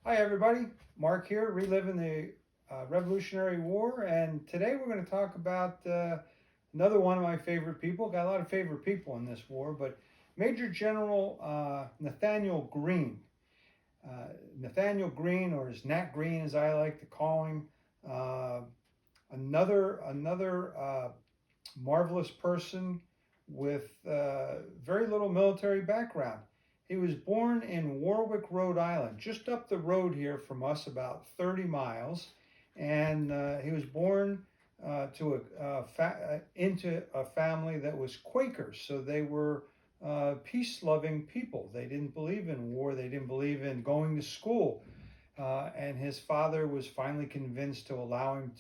Hi everybody, Mark here, reliving the Revolutionary War, and today we're going to talk about another one of my favorite people. Got a lot of favorite people in this war, but Major General Nathanael Greene. Nathanael Greene, or as Nat Greene as I like to call him, uh, another marvelous person with very little military background. He was born in Warwick, Rhode Island, just up the road here from us, about 30 miles. And he was born into a family that was Quakers. So they were peace loving people. They didn't believe in war, they didn't believe in going to school. And his father was finally convinced to allow him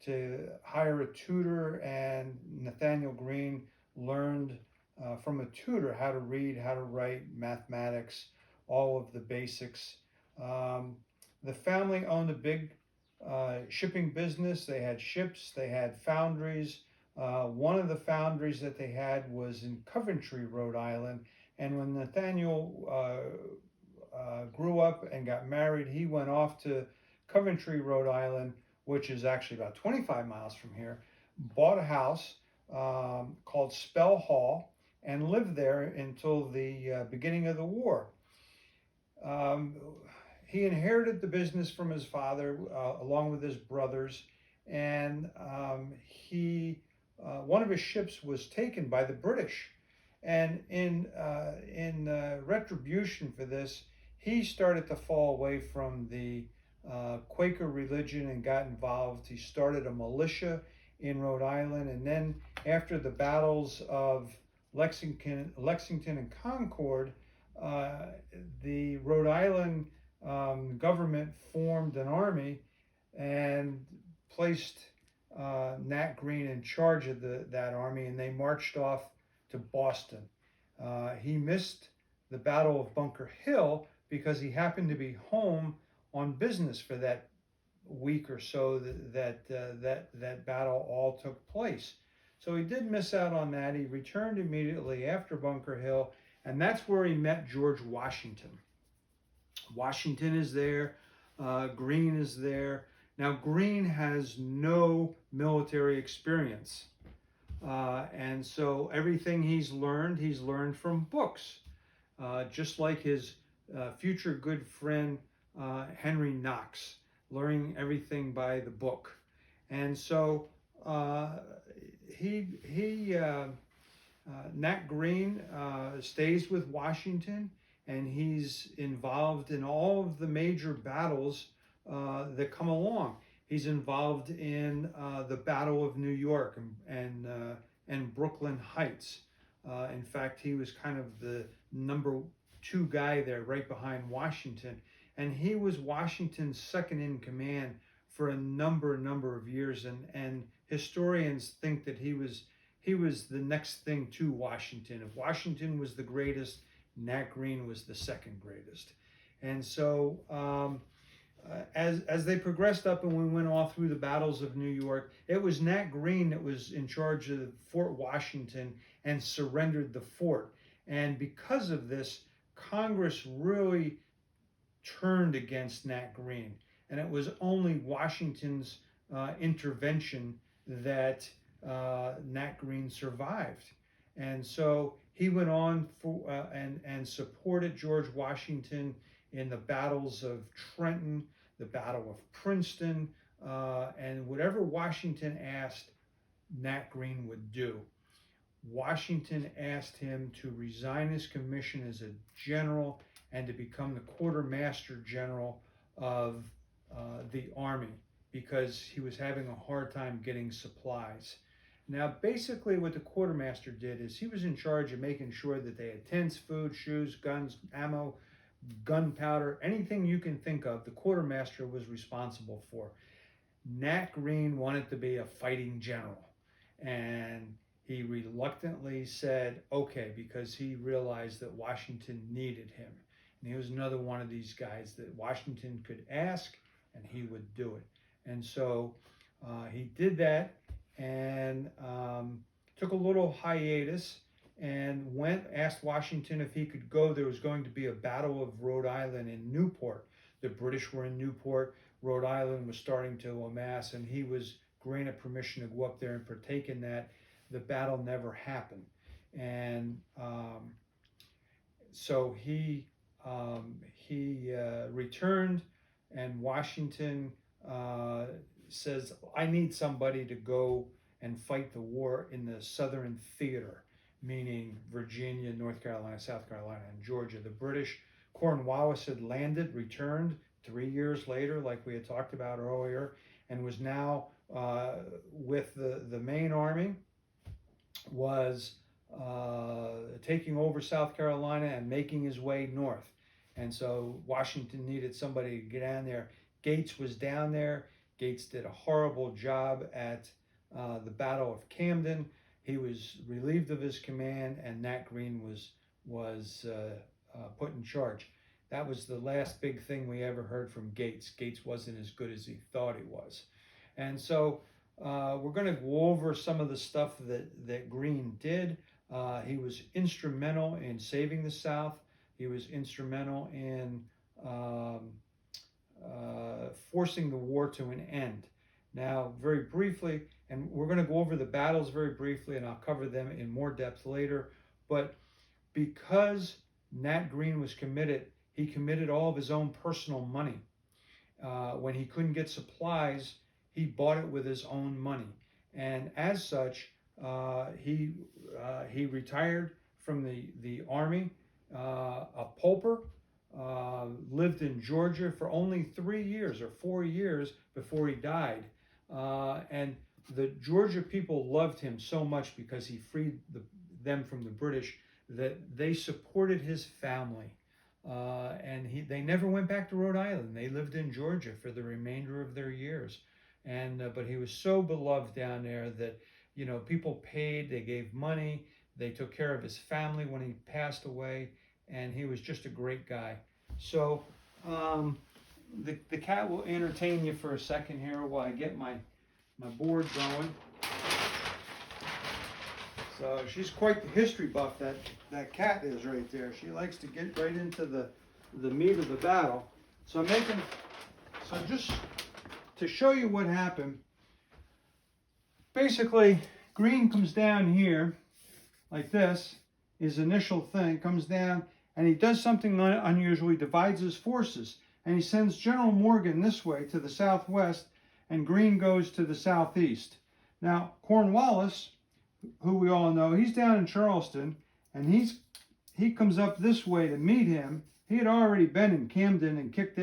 to hire a tutor, and Nathanael Greene learned from a tutor how to read, how to write, mathematics, all of the basics. Um, the family owned a big shipping business. They had ships, they had foundries. One of the foundries that they had was in Coventry, Rhode Island. And when Nathaniel grew up and got married, he went off to Coventry, Rhode Island, which is actually about 25 miles from here, bought a house called Spell Hall, and lived there until the beginning of the war. Um, he inherited the business from his father along with his brothers, and one of his ships was taken by the British, and in retribution for this, he started to fall away from the Quaker religion and got involved. He started a militia in Rhode Island, and then after the battles of Lexington and Concord, uh, the Rhode Island government formed an army and placed Nat Greene in charge of that army, and they marched off to Boston. He missed the Battle of Bunker Hill because he happened to be home on business for that week or so that battle all took place. So he did miss out on that. He returned immediately after Bunker Hill, and that's where he met George Washington. Washington is there, Greene is there. Now, Greene has no military experience. And so everything he's learned from books, just like his future good friend Henry Knox, learning everything by the book. And so uh, Nat Greene stays with Washington, and he's involved in all of the major battles that come along. He's involved in the Battle of New York and Brooklyn Heights. In fact, he was kind of the number two guy there, right behind Washington, and he was Washington's second in command for a number of years. And historians think that he was the next thing to Washington. If Washington was the greatest, Nat Greene was the second greatest. And so as they progressed up and we went all through the battles of New York, it was Nat Greene that was in charge of Fort Washington and surrendered the fort. And because of this, Congress really turned against Nat Greene. And it was only Washington's intervention that Nat Greene survived. And so he went on and supported George Washington in the battles of Trenton, the Battle of Princeton, and whatever Washington asked, Nat Greene would do. Washington asked him to resign his commission as a general and to become the quartermaster general of the army because he was having a hard time getting supplies. Now, basically, what the quartermaster did is he was in charge of making sure that they had tents, food, shoes, guns, ammo, gunpowder, anything you can think of, the quartermaster was responsible for. Nat Greene wanted to be a fighting general, and he reluctantly said okay because he realized that Washington needed him. And he was another one of these guys that Washington could ask and he would do it. And so he did that and took a little hiatus and asked Washington if he could go. There was going to be a Battle of Rhode Island in Newport. The British were in Newport. Rhode Island was starting to amass, and he was granted permission to go up there and partake in that. The battle never happened. And so he returned, and Washington says, I need somebody to go and fight the war in the Southern Theater, meaning Virginia, North Carolina, South Carolina, and Georgia. The British, Cornwallis had landed, returned 3 years later, like we had talked about earlier, and was now with the main army, was taking over South Carolina and making his way north. And so Washington needed somebody to get down there. Gates was down there. Gates did a horrible job at the Battle of Camden. He was relieved of his command, and Nat Greene was put in charge. That was the last big thing we ever heard from Gates. Gates wasn't as good as he thought he was. And so we're going to go over some of the stuff that Greene did. He was instrumental in saving the South. He was instrumental in forcing the war to an end. Now, very briefly, and we're going to go over the battles very briefly, and I'll cover them in more depth later, but because Nat Greene was committed, he committed all of his own personal money. When he couldn't get supplies, he bought it with his own money. And as such, he retired from the army, a pauper, lived in Georgia for only 3 years or 4 years before he died. And the Georgia people loved him so much because he freed them from the British that they supported his family. And they never went back to Rhode Island. They lived in Georgia for the remainder of their years. And but he was so beloved down there that, you know, people paid, they gave money, they took care of his family when he passed away, and he was just a great guy. So the cat will entertain you for a second here while I get my board going. So she's quite the history buff, that cat is right there. She likes to get right into the meat of the battle. So just to show you what happened, basically Greene comes down here like this. His initial thing comes down, and he does something unusual. He divides his forces, and he sends General Morgan this way to the southwest, and Greene goes to the southeast. Now Cornwallis, who we all know, he's down in Charleston, and he comes up this way to meet him. He had already been in Camden and kicked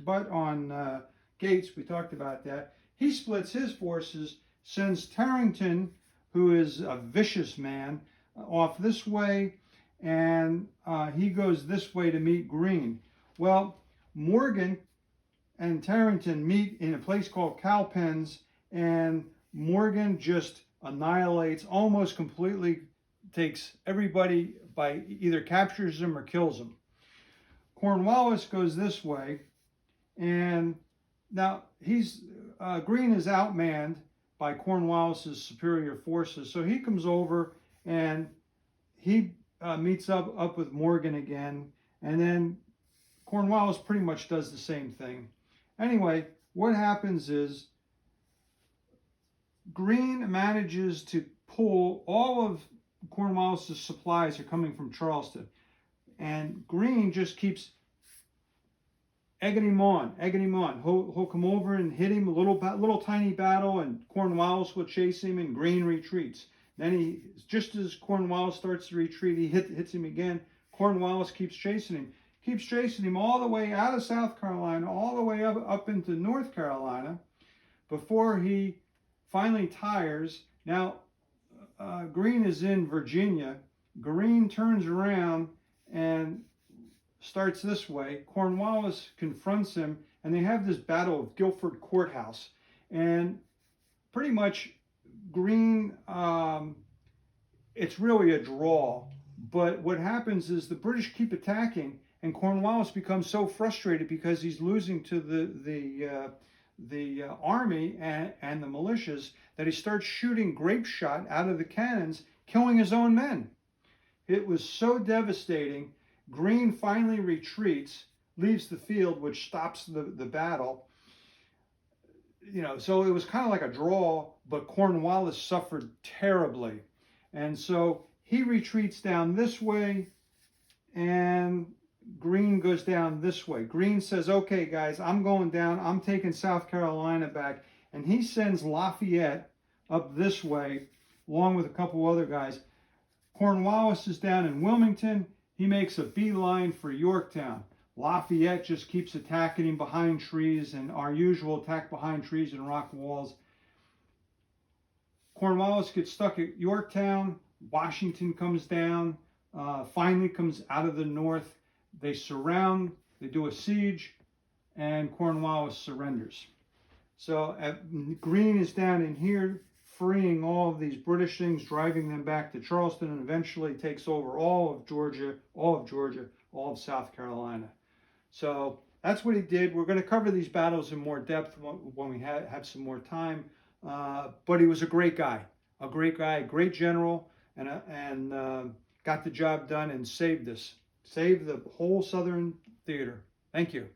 butt on Gates. We talked about that. He splits his forces, sends Tarrington, who is a vicious man, off this way, and he goes this way to meet Greene. Well, Morgan and Tarrington meet in a place called Cowpens, and Morgan just annihilates, almost completely takes everybody, by either captures them or kills them. Cornwallis goes this way, and now Greene is outmanned by Cornwallis's superior forces, so he comes over and he meets up with Morgan again, and then Cornwallis pretty much does the same thing. Anyway, what happens is Greene manages to pull all of Cornwallis's supplies are coming from Charleston, and Greene just keeps egging him on. He'll come over and hit him, a little tiny battle, and Cornwallis will chase him, and Greene retreats. Then just as Cornwallis starts to retreat, he hits him again. Cornwallis keeps chasing him all the way out of South Carolina, all the way up into North Carolina, before he finally tires. Now, Greene is in Virginia. Greene turns around and starts this way. Cornwallis confronts him, and they have this battle of Guilford Courthouse. And pretty much Greene, it's really a draw. But what happens is the British keep attacking, and Cornwallis becomes so frustrated because he's losing to the army and the militias that he starts shooting grape shot out of the cannons, killing his own men. It was so devastating. Greene finally retreats, leaves the field, which stops the battle. You know, so it was kind of like a draw, but Cornwallis suffered terribly. And so he retreats down this way, and Greene goes down this way. Greene says, okay, guys, I'm going down. I'm taking South Carolina back. And he sends Lafayette up this way, along with a couple other guys. Cornwallis is down in Wilmington. He makes a beeline for Yorktown. Lafayette just keeps attacking him behind trees, and our usual attack behind trees and rock walls. Cornwallis gets stuck at Yorktown. Washington comes down, finally comes out of the north. They surround, they do a siege, and Cornwallis surrenders. So Greene is down in here, freeing all of these British things, driving them back to Charleston, and eventually takes over all of Georgia, all of South Carolina. So that's what he did. We're going to cover these battles in more depth when we have some more time. But he was a great guy, a great general, and got the job done and saved the whole Southern theater. Thank you.